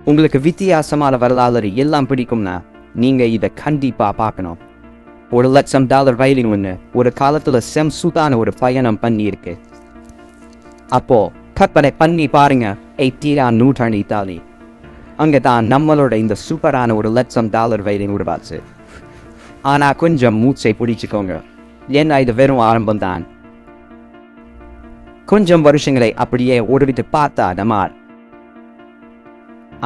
உங்களுக்கு வித்தியாசமான வரலாறு எல்லாம் பிடிக்கும்னா நீங்க இதை கண்டிப்பா பார்க்கணும். $1,00,000 வயலின் ஒன்று ஒரு காலத்துல சூதான ஒரு பயணம் பண்ணியிருக்கு. அப்போ கற்பனை பண்ணி பாருங்க, 18ஆம் நூற்றாண்டு இத்தாலி. அங்கதான் நம்மளோட இந்த சூப்பரான $1,00,000 வயலின் உருவாச்சு. ஆனா கொஞ்சம் மூச்சை பிடிச்சுக்கோங்க, ஏன்னா இது வெறும் ஆரம்பம் தான். கொஞ்சம் வருஷங்களை அப்படியே ஓடிவிட்டு பார்த்தா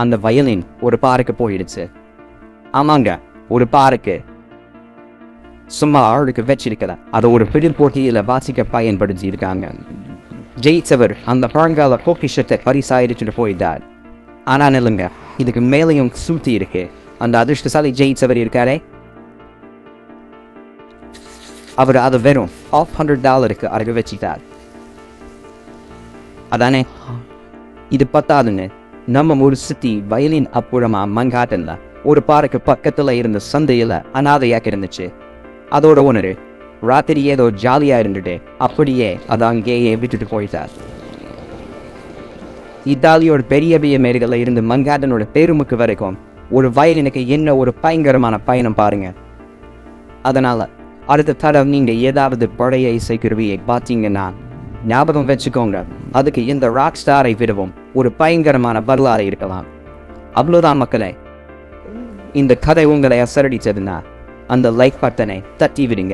அந்த வயலின் ஒரு பாருக்கு போயிடுச்சு. ஆமாங்க, ஒரு பாருக்கு. சும்மா ஆளுக்கு வச்சிருக்கல, அதை ஒரு பிடில் போட்டியில வாசிக்க பயன்படுத்தி இருக்காங்க. ஜெயிச்சவர் அந்த பழங்கால பொக்கிஷத்தை பரிசாயிடுச்சுட்டு போயிட்டார். ஆனா நில்லுங்க, இதுக்கு மேலையும் சுத்தி இருக்கு. அந்த அதிர்ஷ்டசாலி ஜெயிச்சவர் இருக்காரே, அவர் அதை வெறும் $100க்கு அருக வச்சிட்டார். அதானே, இது பத்தாதுன்னு நம்ம ஒரு சிட்டி வயலின் அப்புறமா மங்காட்டன்ல ஒரு பாருக்கு பக்கத்துல இருந்த சந்தையில அனாதையாக இருந்துச்சு. அதோட ஓனரு ராத்திரி ஏதோ ஜாலியா இருந்துட்டு அப்படியே அதை அங்கேயே விட்டுட்டு போயிட்டார். இத்தாலியோட பெரிய பெரிய மேடுகள்ல இருந்து மங்காட்டனோட பெருமுக்கு வரைக்கும் ஒரு வயலினுக்கு என்ன ஒரு பயங்கரமான பயணம் பாருங்க. அதனால அடுத்த தடவை நீங்க ஏதாவது பழைய இசைக்கருவியை பார்த்தீங்கன்னா ஞாபகம் வச்சுக்கோங்க, அதுக்கு இந்த ராக் ஸ்டாரை விடவும் ஒரு பயங்கரமான வரலாறு இருக்கலாம். அவ்வளோதான் மக்களே. இந்த கதை உங்களை அசரடிச்சதுன்னா அந்த லைக் பட்டனை தட்டி விடுங்க.